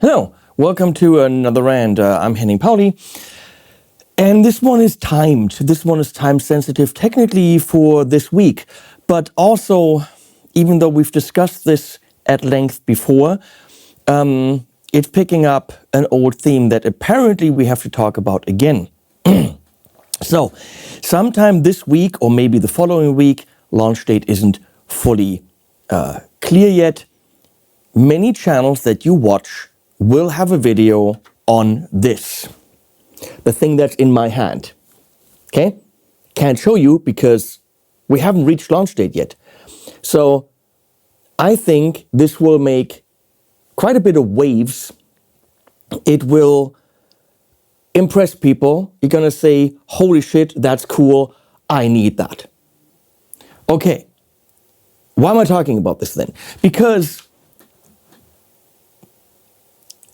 Hello, welcome to another Rant. I'm Henning Pauli, and this one is timed. This one is time sensitive technically for this week, but also, even though we've discussed this at length before, it's picking up an old theme that apparently we have to talk about again. So, sometime this week or maybe the following week, launch date isn't fully clear yet. Many channels that you watch will have a video on this, the thing that's in my hand. Okay? Can't show you because we haven't reached launch date yet. So I think this will make quite a bit of waves. It will impress people. You're gonna say, holy shit, that's cool, I need that. Okay, why am I talking about this then? Because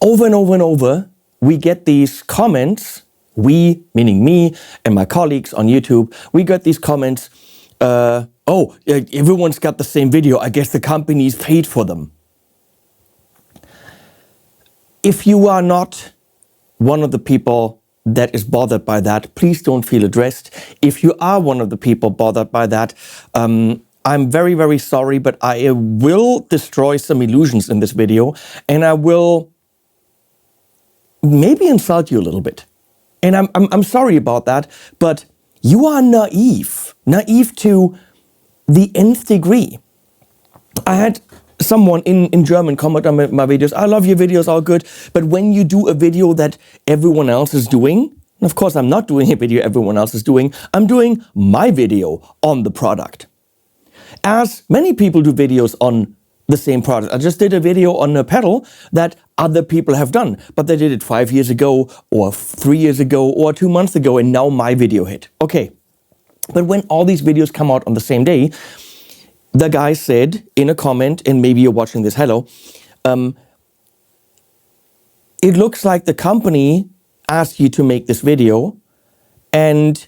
over and over and over, we get these comments, we, meaning me and my colleagues on YouTube, we get these comments, everyone's got the same video, I guess the company's paid for them. If you are not one of the people that is bothered by that, please don't feel addressed. If you are one of the people bothered by that, I'm very, very sorry, but I will destroy some illusions in this video, and I will maybe insult you a little bit. And I'm sorry about that, but you are naive to the nth degree. I had someone in German comment on my videos, I love your videos, all good, but when you do a video that everyone else is doing, and of course I'm not doing a video everyone else is doing, I'm doing my video on the product. As many people do videos on the same product. I just did a video on a pedal that other people have done, but they did it 5 years ago or 3 years ago or 2 months ago, and now my video hit. Okay, but when all these videos come out on the same day, the guy said in a comment, and maybe you're watching this, hello, it looks like the company asked you to make this video, and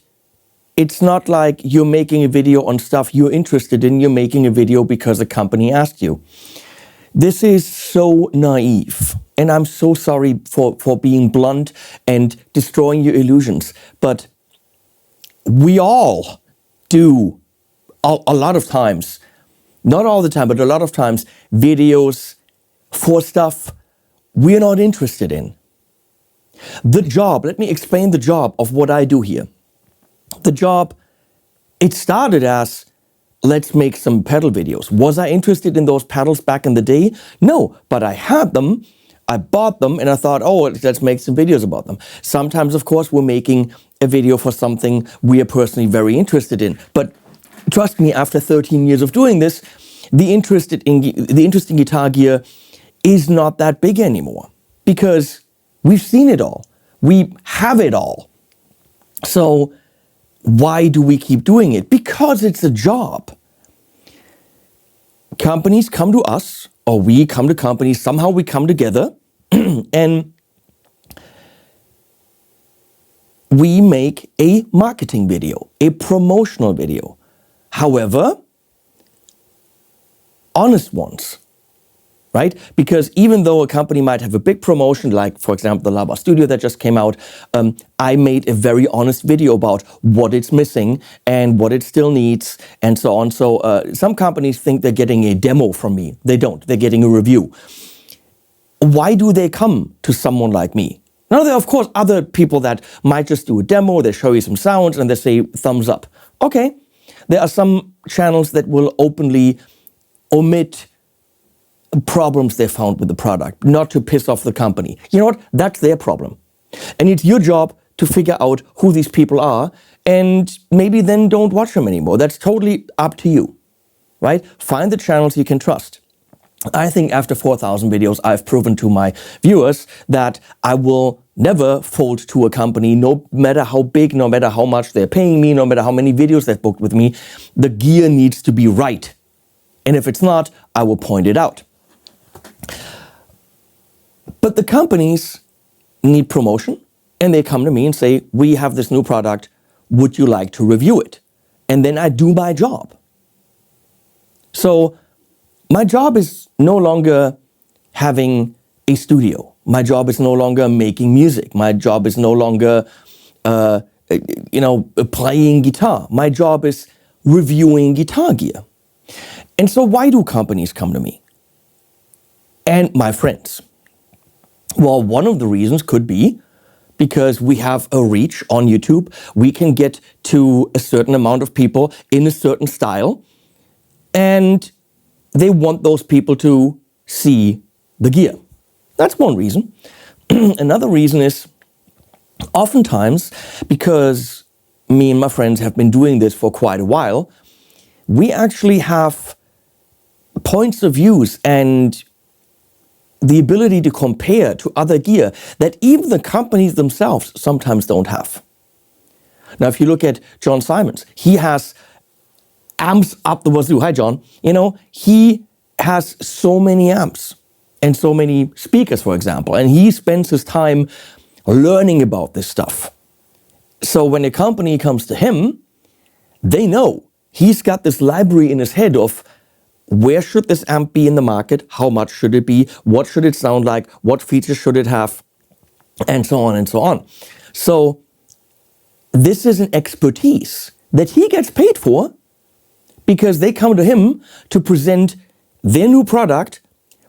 it's not like you're making a video on stuff you're interested in, you're making a video because the company asked you. This is so naive, and I'm so sorry for being blunt and destroying your illusions, but we all do a lot of times, not all the time, but a lot of times, videos for stuff we're not interested in. The job, let me explain the job of what I do here. The job, it started as, let's make some pedal videos. Was I interested in those pedals back in the day? No, but I had them, I bought them, and I thought, oh, let's make some videos about them. Sometimes, of course, we're making a video for something we are personally very interested in. But trust me, after 13 years of doing this, the interest in guitar gear is not that big anymore. Because we've seen it all. We have it all. So why do we keep doing it? Because it's a job. Companies come to us, or we come to companies, somehow we come together, and we make a marketing video, a promotional video. However, honest ones. Right? Because even though a company might have a big promotion, like for example the Lava Studio that just came out, I made a very honest video about what it's missing and what it still needs and so on. So some companies think they're getting a demo from me. They don't. They're getting a review. Why do they come to someone like me? Now there are of course other people that might just do a demo, they show you some sounds and they say thumbs up. Okay. There are some channels that will openly omit problems they found with the product, not to piss off the company. You know what? That's their problem. And it's your job to figure out who these people are, and maybe then don't watch them anymore. That's totally up to you, right? Find the channels you can trust. I think after 4,000 videos, I've proven to my viewers that I will never fold to a company, no matter how big, no matter how much they're paying me, no matter how many videos they've booked with me. The gear needs to be right. And if it's not, I will point it out. But the companies need promotion, and they come to me and say, we have this new product, would you like to review it? And then I do my job. So my job is no longer having a studio. My job is no longer making music. My job is no longer, playing guitar. My job is reviewing guitar gear. And so why do companies come to me? And my friends? Well, one of the reasons could be because we have a reach on YouTube. We can get to a certain amount of people in a certain style, and they want those people to see the gear. That's one reason. Another reason is oftentimes, because me and my friends have been doing this for quite a while, we actually have points of views and the ability to compare to other gear that even the companies themselves sometimes don't have. Now, if you look at John Simons, he has amps up the wazoo. Hi, John. He has so many amps and so many speakers, for example, and he spends his time learning about this stuff. So when a company comes to him, they know he's got this library in his head of where should this amp be in the market, how much should it be, what should it sound like, what features should it have, and so on and so on. So this is an expertise that he gets paid for because they come to him to present their new product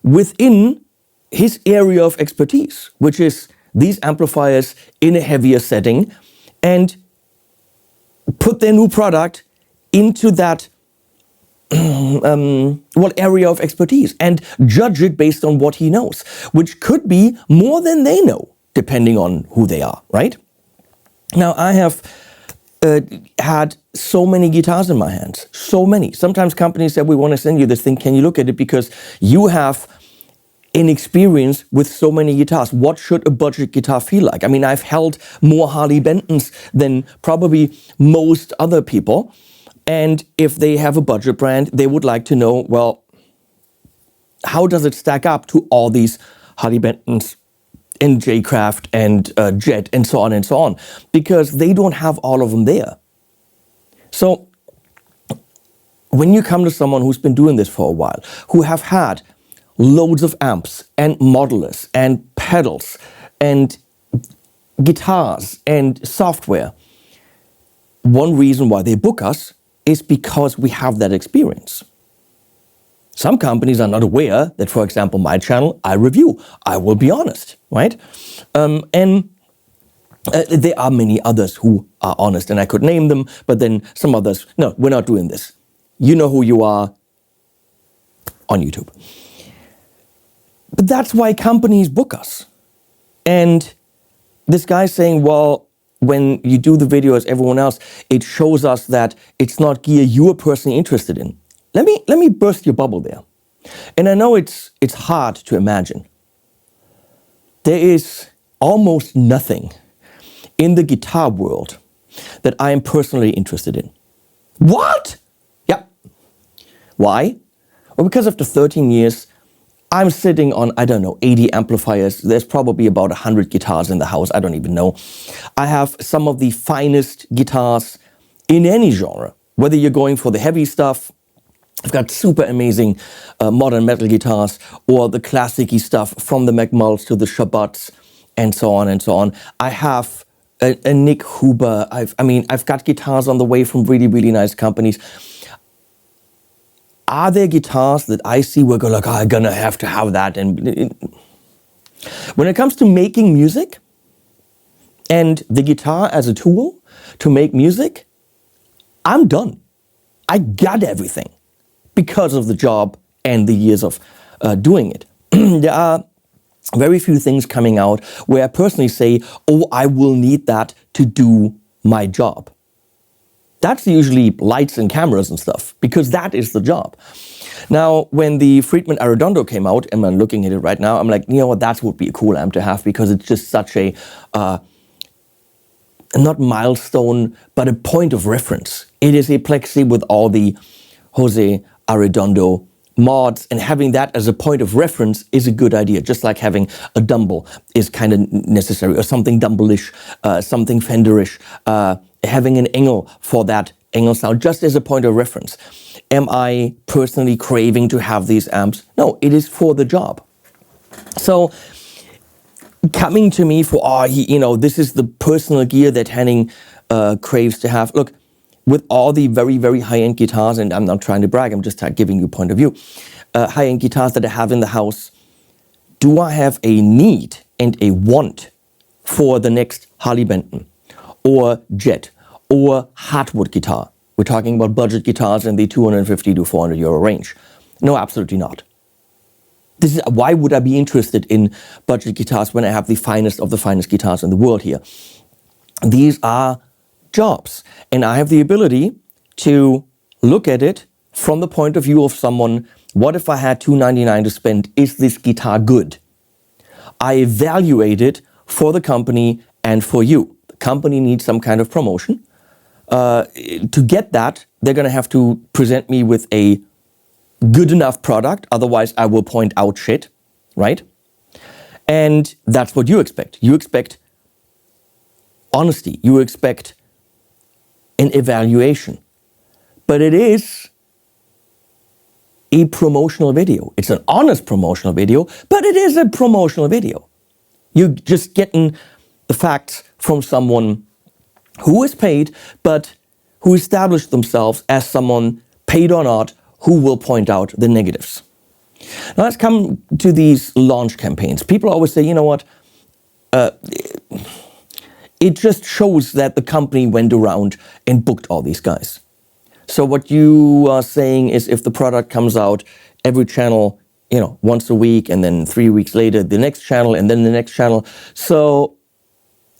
within his area of expertise, which is these amplifiers in a heavier setting, and put their new product into that area of expertise and judge it based on what he knows, which could be more than they know, depending on who they are, right? Now, I have had so many guitars in my hands, so many. Sometimes companies say, we want to send you this thing, can you look at it? Because you have an experience with so many guitars. What should a budget guitar feel like? I mean, I've held more Harley Bentons than probably most other people. And if they have a budget brand, they would like to know, well, how does it stack up to all these Harley Bentons and J-Craft and Jet and so on, because they don't have all of them there. So when you come to someone who's been doing this for a while, who have had loads of amps and modelers and pedals and guitars and software, one reason why they book us is because we have that experience. Some companies are not aware that, for example, my channel, I review. I will be honest, right? And there are many others who are honest, and I could name them, but then some others, no, we're not doing this. You know who you are on YouTube. But that's why companies book us. And this guy's saying, well, when you do the video as everyone else, it shows us that it's not gear you are personally interested in. Let me burst your bubble there. And I know it's hard to imagine. There is almost nothing in the guitar world that I am personally interested in. What? Yeah. Why? Well, because after 13 years, I'm sitting on, 80 amplifiers. There's probably about 100 guitars in the house. I don't even know. I have some of the finest guitars in any genre. Whether you're going for the heavy stuff, I've got super amazing modern metal guitars, or the classic-y stuff from the McMulls to the Shabbats and so on and so on. I have a Nick Huber. I've got guitars on the way from really, really nice companies. Are there guitars that I see where I go like, oh, I'm gonna have to have that? And when it comes to making music and the guitar as a tool to make music, I'm done. I got everything because of the job and the years of doing it. There are very few things coming out where I personally say, oh, I will need that to do my job. That's usually lights and cameras and stuff, because that is the job. Now, when the Friedman Arredondo came out, and I'm looking at it right now, I'm like, you know what, that would be a cool amp to have, because it's just such a, not milestone, but a point of reference. It is a plexi with all the Jose Arredondo mods, and having that as a point of reference is a good idea, just like having a Dumble is kind of necessary, or something Dumble-ish, something Fender-ish, having an Engel for that Engel sound, just as a point of reference. Am I personally craving to have these amps? No, it is for the job. So coming to me for, this is the personal gear that Henning craves to have. Look, with all the very, very high-end guitars, and I'm not trying to brag, I'm just giving you a point of view, high-end guitars that I have in the house, do I have a need and a want for the next Harley Benton or Jet or hardwood guitar? We're talking about budget guitars in the 250 to 400 euro range. No, absolutely not. Why would I be interested in budget guitars when I have the finest of the finest guitars in the world here? These are jobs, and I have the ability to look at it from the point of view of someone. What if I had $299 to spend? Is this guitar good? I evaluate it for the company and for you. The company needs some kind of promotion. To get that, they're going to have to present me with a good enough product. Otherwise, I will point out shit, right? And that's what you expect. You expect honesty. You expect an evaluation. But it is a promotional video. It's an honest promotional video, but it is a promotional video. You're just getting the facts from someone who is paid, but who established themselves as someone, paid or not, who will point out the negatives. Now let's come to these launch campaigns. People always say, you know what, it just shows that the company went around and booked all these guys. So what you are saying is if the product comes out every channel, once a week, and then 3 weeks later, the next channel, and then the next channel. So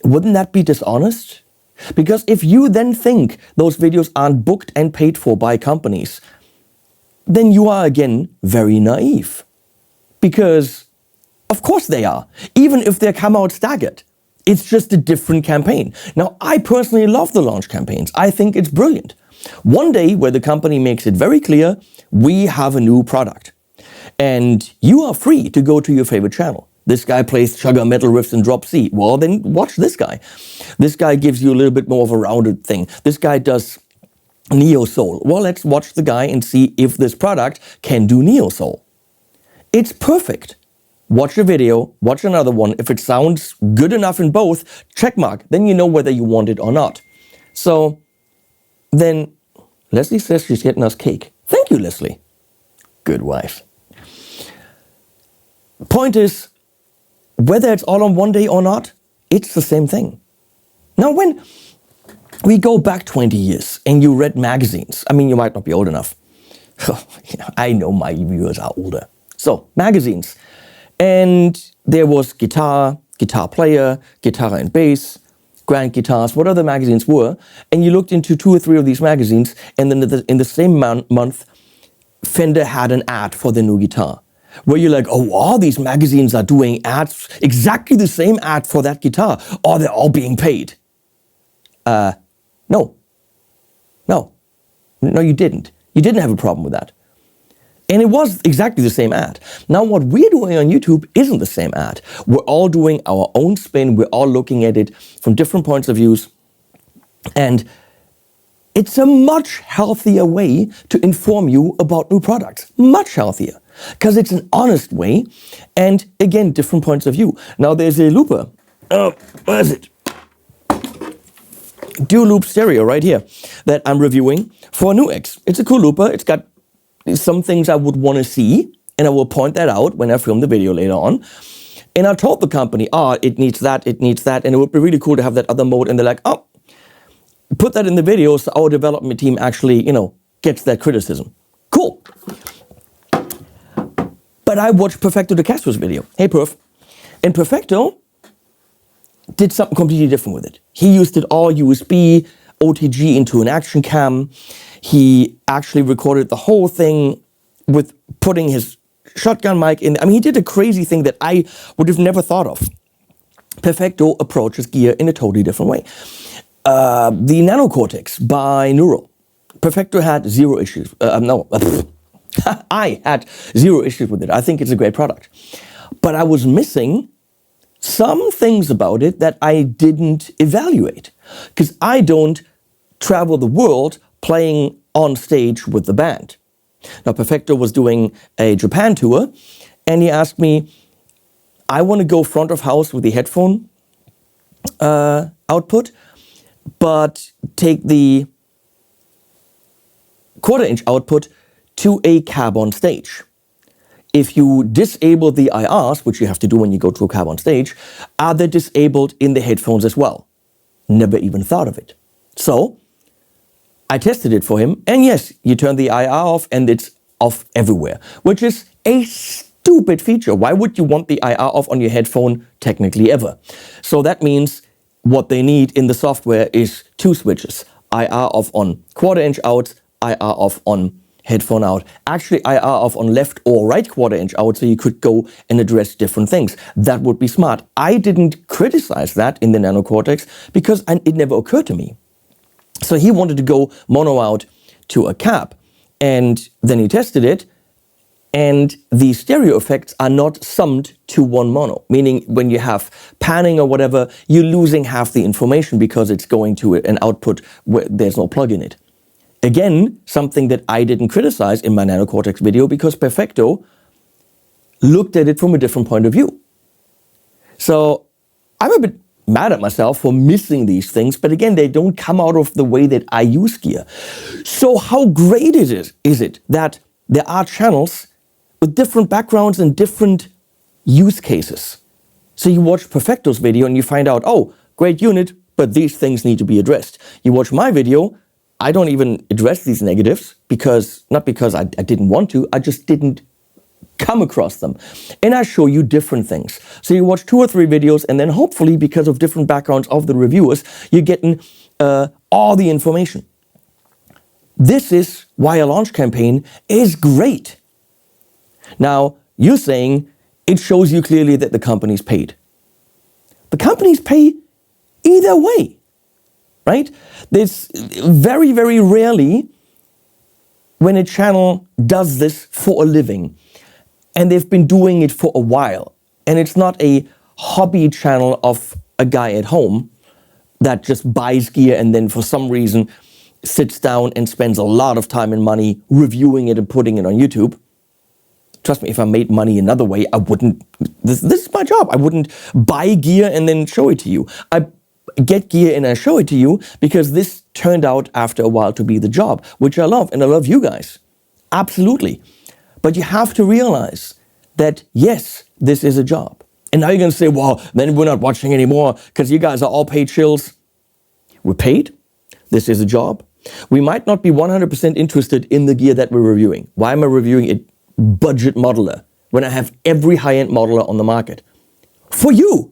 wouldn't that be dishonest? Because if you then think those videos aren't booked and paid for by companies, then you are again very naive. Because of course they are, even if they come out staggered. It's just a different campaign. Now, I personally love the launch campaigns. I think it's brilliant. One day where the company makes it very clear, we have a new product. And you are free to go to your favorite channel. This guy plays chugger metal riffs in drop C. Well, then watch this guy. This guy gives you a little bit more of a rounded thing. This guy does neo soul. Well, let's watch the guy and see if this product can do neo soul. It's perfect. Watch a video, watch another one. If it sounds good enough in both, check mark. Then you know whether you want it or not. So then Leslie says she's getting us cake. Thank you, Leslie. Good wife. Point is, whether it's all on one day or not, it's the same thing. Now, when we go back 20 years and you read magazines, I mean, you might not be old enough. I know my viewers are older. So, magazines. And there was guitar, guitar player, guitar and bass, grand guitars, what other magazines were. And you looked into 2 or 3 of these magazines, and then in the same month, Fender had an ad for the new guitar. Where you're like, oh, all these magazines are doing ads, exactly the same ad for that guitar, or they're all being paid. No, you didn't. You didn't have a problem with that. And it was exactly the same ad. Now, what we're doing on YouTube isn't the same ad. We're all doing our own spin. We're all looking at it from different points of views. And it's a much healthier way to inform you about new products. Much healthier. Because it's an honest way. And again, different points of view. Now, there's a looper. Oh, where is it? Dual loop stereo right here that I'm reviewing for a new X. It's a cool looper. It's got some things I would want to see, and I will point that out when I film the video later on. And I told the company, it needs that, and it would be really cool to have that other mode. And they're like, put that in the video so our development team actually, gets that criticism. Cool. But I watched Perfecto de Castro's video. Hey, Perf. And Perfecto did something completely different with it. He used it all USB, OTG into an action cam. He actually recorded the whole thing with putting his shotgun mic in. I mean, he did a crazy thing that I would have never thought of. Perfecto approaches gear in a totally different way. The Nano Cortex by Neural. Perfecto had 0 issues. I had 0 issues with it. I think it's a great product. But I was missing some things about it that I didn't evaluate. Because I don't travel the world playing on stage with the band. Now, Perfecto was doing a Japan tour, and he asked me, I want to go front of house with the headphone output, but take the 1/4 inch output to a cab on stage. If you disable the IRs, which you have to do when you go to a cab on stage, are they disabled in the headphones as well? Never even thought of it. So I tested it for him, and yes, you turn the IR off and it's off everywhere, which is a stupid feature. Why would you want the IR off on your headphone technically ever? So that means what they need in the software is 2 switches. IR off on 1/4 inch out, IR off on headphone out. Actually, IR off on left or right 1/4 inch out, so you could go and address different things. That would be smart. I didn't criticize that in the Nano Cortex because it never occurred to me. So he wanted to go mono out to a cab, and then he tested it, and the stereo effects are not summed to one mono, meaning when you have panning or whatever, you're losing half the information because it's going to an output where there's no plug in it. Again, something that I didn't criticize in my Nano Cortex video because Perfecto looked at it from a different point of view. So I'm a bit mad at myself for missing these things, but again, they don't come out of the way that I use gear. So how great is it that there are channels with different backgrounds and different use cases? So you watch Perfecto's video and you find out, oh, great unit, but these things need to be addressed. You watch my video, I don't even address these negatives not because I didn't want to, I just didn't come across them. And I show you different things. So you watch 2 or 3 videos, and then hopefully because of different backgrounds of the reviewers, you're getting all the information. This is why a launch campaign is great. Now, you're saying it shows you clearly that the company's paid. The companies pay either way, right? There's very, very rarely when a channel does this for a living, and they've been doing it for a while, and it's not a hobby channel of a guy at home that just buys gear and then for some reason sits down and spends a lot of time and money reviewing it and putting it on YouTube. Trust me, if I made money another way, I wouldn't, this is my job. I wouldn't buy gear and then show it to you. I get gear and I show it to you because this turned out after a while to be the job, which I love, and I love you guys. Absolutely. But you have to realize that, yes, this is a job. And now you're going to say, well, then we're not watching anymore because you guys are all paid shills. We're paid. This is a job. We might not be 100% interested in the gear that we're reviewing. Why am I reviewing a budget modeler when I have every high-end modeler on the market? For you.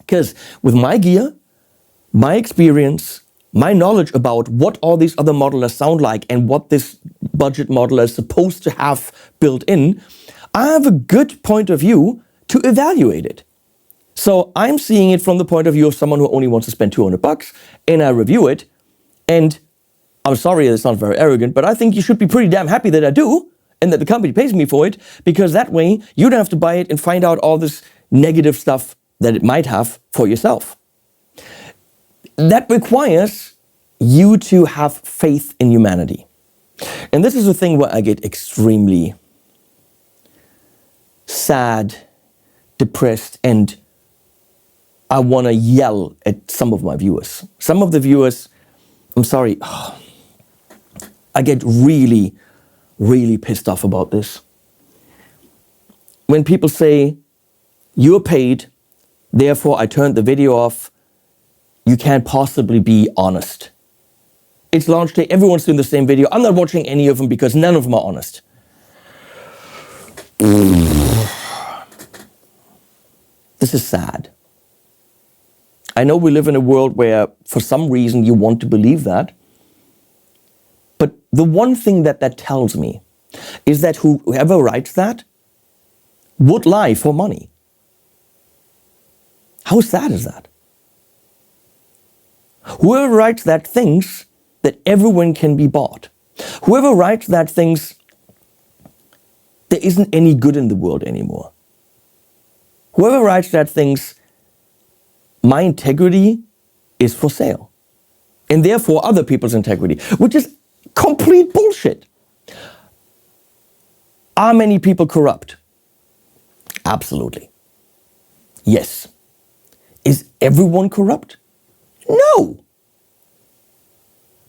Because with my gear, my experience, my knowledge about what all these other modelers sound like and what this budget modeler is supposed to have built in, I have a good point of view to evaluate it. So I'm seeing it from the point of view of someone who only wants to spend $200 and I review it. And I'm sorry, it's not very arrogant, but I think you should be pretty damn happy that I do and that the company pays me for it, because that way you don't have to buy it and find out all this negative stuff that it might have for yourself. That requires you to have faith in humanity. And this is a thing where I get extremely sad, depressed, and I want to yell at some of my viewers. Some of the viewers, I'm sorry, I get really, really pissed off about this. When people say, you're paid, therefore I turned the video off, you can't possibly be honest. It's launch day, everyone's doing the same video. I'm not watching any of them because none of them are honest. This is sad. I know we live in a world where for some reason you want to believe that. But the one thing that tells me is that whoever writes that would lie for money. How sad is that? Whoever writes that thinks that everyone can be bought. Whoever writes that thinks there isn't any good in the world anymore. Whoever writes that thinks my integrity is for sale, and therefore other people's integrity, which is complete bullshit. Are many people corrupt? Absolutely. Yes. Is everyone corrupt? No.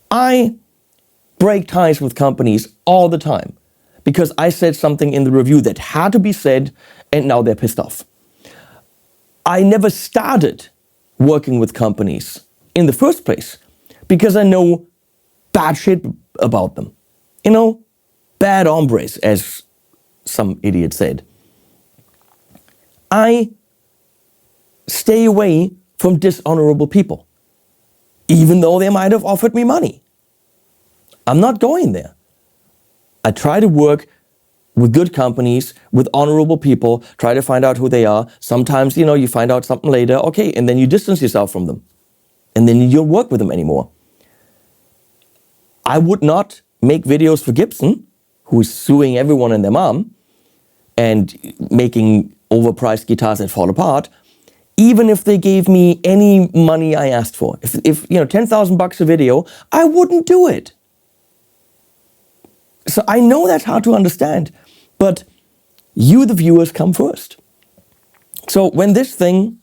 I break ties with companies all the time because I said something in the review that had to be said and now they're pissed off. I never started working with companies in the first place because I know bad shit about them. You know, bad hombres, as some idiot said. I stay away from dishonorable people, even though they might have offered me money. I'm not going there. I try to work with good companies, with honorable people, try to find out who they are. Sometimes, you find out something later, okay, and then you distance yourself from them. And then you don't work with them anymore. I would not make videos for Gibson, who's suing everyone and their mom, and making overpriced guitars that fall apart, even if they gave me any money I asked for. If $10,000 a video, I wouldn't do it. So I know that's hard to understand, but you, the viewers, come first. So when this thing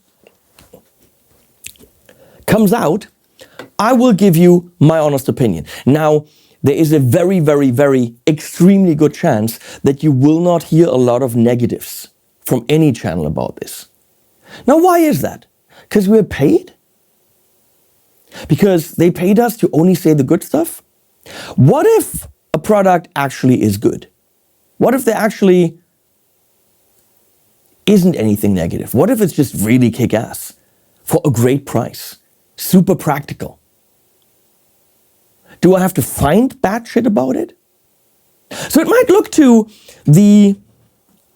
comes out, I will give you my honest opinion. Now, there is a very, very, very extremely good chance that you will not hear a lot of negatives from any channel about this. Now, why is that? Because we're paid? Because they paid us to only say the good stuff? What if a product actually is good? What if there actually isn't anything negative? What if it's just really kick-ass for a great price? Super practical. Do I have to find bad shit about it? So it might look to the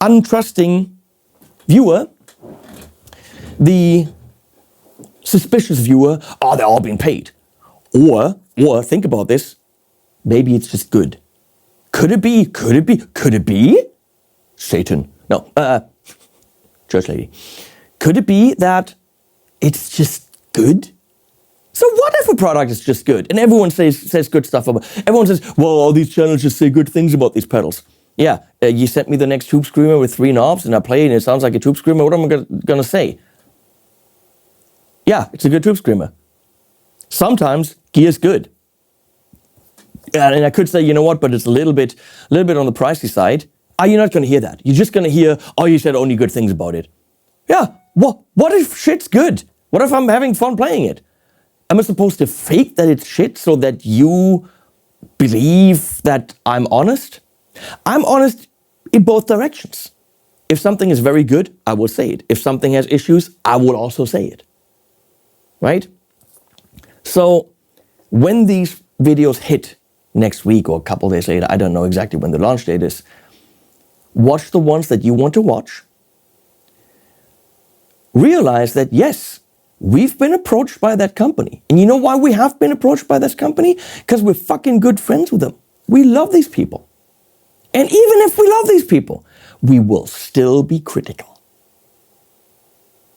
untrusting viewer, the suspicious viewer, oh, they're all being paid. Or think about this, maybe it's just good. Could it be? Satan. No, church lady. Could it be that it's just good? So what if a product is just good? And everyone says good stuff about it. Everyone says, well, all these channels just say good things about these pedals. Yeah, you sent me the next Tube Screamer with 3 knobs and I play it and it sounds like a Tube Screamer. What am I going to say? Yeah, it's a good Tube Screamer. Sometimes gear's good. And I could say, you know what, but it's a little bit on the pricey side. You're not going to hear that. You're just going to hear, oh, you said only good things about it. Yeah, what if shit's good? What if I'm having fun playing it? Am I supposed to fake that it's shit so that you believe that I'm honest? I'm honest in both directions. If something is very good, I will say it. If something has issues, I will also say it. Right? So when these videos hit next week or a couple days later, I don't know exactly when the launch date is, watch the ones that you want to watch. Realize that, yes, we've been approached by that company. And you know why we have been approached by this company? Because we're fucking good friends with them. We love these people. And even if we love these people, we will still be critical.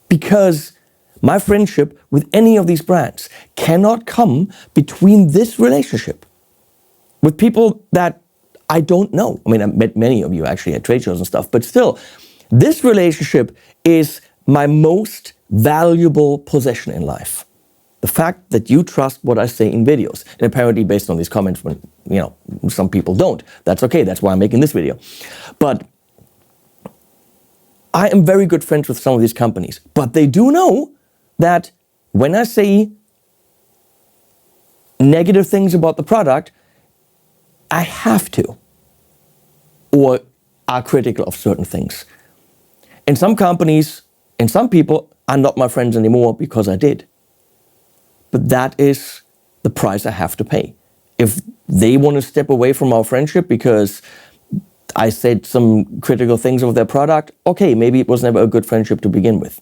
Because my friendship with any of these brands cannot come between this relationship with people that I don't know. I mean, I met many of you actually at trade shows and stuff, but still, this relationship is my most valuable possession in life. The fact that you trust what I say in videos. And apparently based on these comments, when some people don't. That's okay, that's why I'm making this video. But I am very good friends with some of these companies. But they do know that when I say negative things about the product, I have to. Or are critical of certain things. And some companies and some people are not my friends anymore because I did. But that is the price I have to pay. If they want to step away from our friendship because I said some critical things of their product, okay, maybe it was never a good friendship to begin with.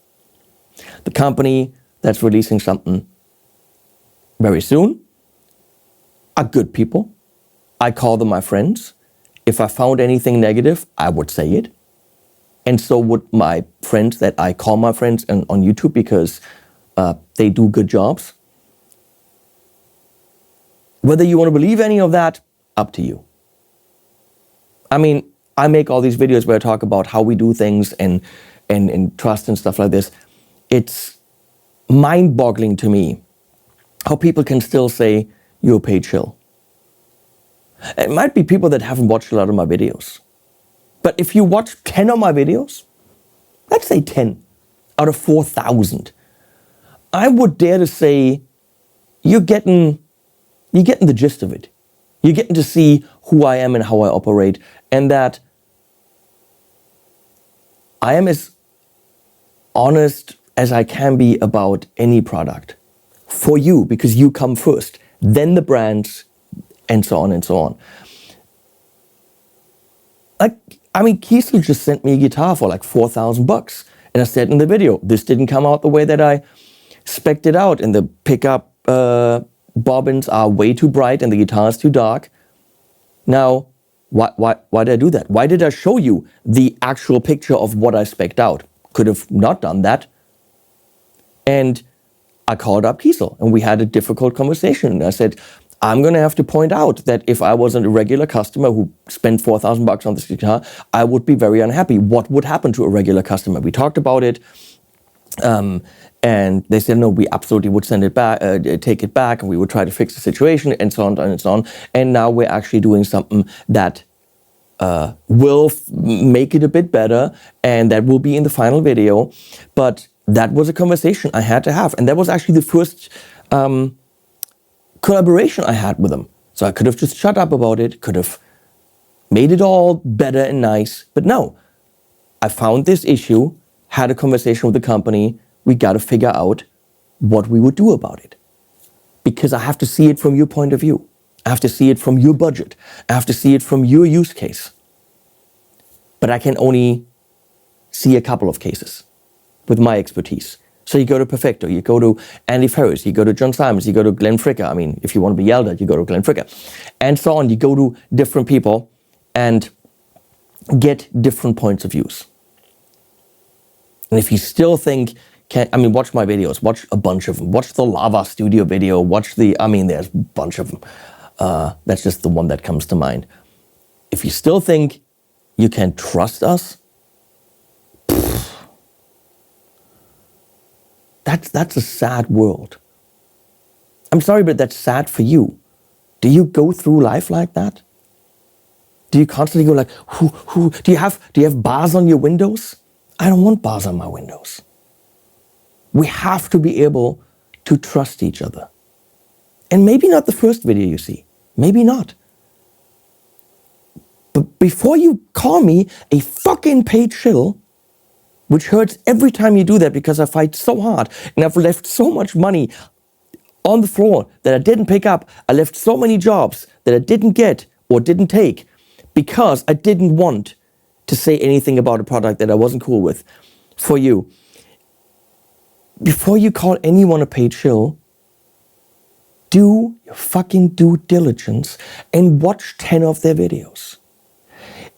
The company that's releasing something very soon are good people. I call them my friends. If I found anything negative, I would say it. And so would my friends that I call my friends on YouTube because they do good jobs. Whether you want to believe any of that, up to you. I mean, I make all these videos where I talk about how we do things and trust and stuff like this. it's mind-boggling to me how people can still say you're a paid shill. It might be people that haven't watched a lot of my videos. But if you watch 10 of my videos, let's say 10 out of 4,000, I would dare to say you're getting the gist of it. You're getting to see who I am and how I operate, and that I am as honest as I can be about any product for you, because you come first, then the brands, and so on and so on. Kiesel just sent me a guitar for like $4,000, and I said in the video, this didn't come out the way that I spec'd it out, and the pickup bobbins are way too bright and the guitar is too dark. Now, why did I do that? Why did I show you the actual picture of what I spec'd out? Could have not done that. And I called up Kiesel and we had a difficult conversation. I said, I'm going to have to point out that if I was a regular customer who spent $4,000 on this guitar, I would be very unhappy. What would happen to a regular customer? We talked about it. And they said, no, we absolutely would send it back, take it back, and we would try to fix the situation, and so on and so on. And now we're actually doing something that will make it a bit better, and that will be in the final video. But that was a conversation I had to have, and that was actually the first collaboration I had with them. So I could have just shut up about it, could have made it all better and nice, but no. I found this issue, had a conversation with the company. We got to figure out what we would do about it. Because I have to see it from your point of view. I have to see it from your budget. I have to see it from your use case. But I can only see a couple of cases with my expertise. So you go to Perfecto, you go to Andy Ferris, you go to John Simons, you go to Glenn Fricker. I mean, if you want to be yelled at, you go to Glenn Fricker. And so on. You go to different people and get different points of views. And if you still think, watch my videos, watch a bunch of them. Watch the Lava Studio video, there's a bunch of them. That's just the one that comes to mind. If you still think you can trust us, that's a sad world. I'm sorry, but that's sad for you. Do you go through life like that? Do you constantly go like, who? Do you have bars on your windows? I don't want bars on my windows. We have to be able to trust each other. And maybe not the first video you see. Maybe not. But before you call me a fucking paid shill, which hurts every time you do that because I fight so hard and I've left so much money on the floor that I didn't pick up. I left so many jobs that I didn't get or didn't take because I didn't want to say anything about a product that I wasn't cool with for you. Before you call anyone a paid shill, do your fucking due diligence and watch 10 of their videos.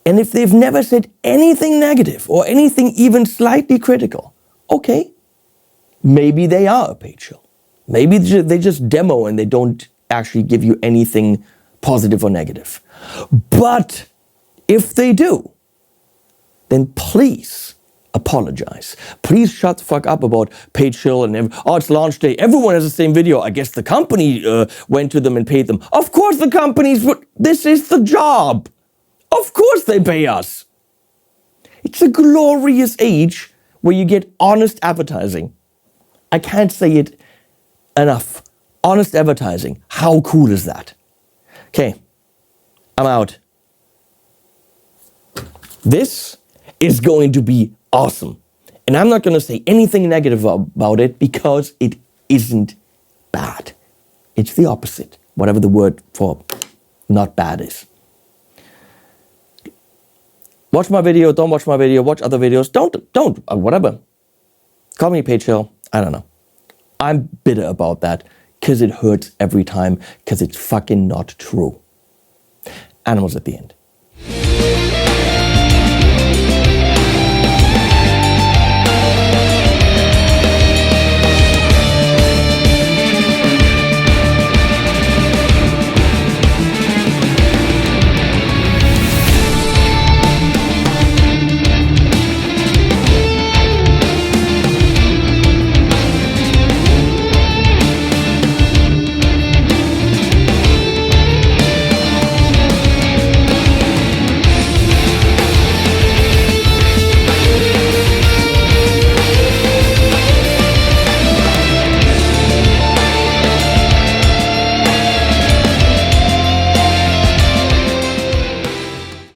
And if they've never said anything negative or anything even slightly critical, okay, maybe they are a paid shill. Maybe they just demo and they don't actually give you anything positive or negative. But if they do, then please apologize. Please shut the fuck up about paid shill and it's launch day. Everyone has the same video. I guess the company went to them and paid them. Of course the companies would. This is the job. Of course they pay us. It's a glorious age where you get honest advertising. I can't say it enough. Honest advertising. How cool is that? Okay, I'm out. This is going to be awesome. And I'm not going to say anything negative about it because it isn't bad. It's the opposite, whatever the word for not bad is. Watch my video, don't watch my video, watch other videos, don't, whatever. Call me a paid shill, I don't know. I'm bitter about that because it hurts every time because it's fucking not true. Animals at the end.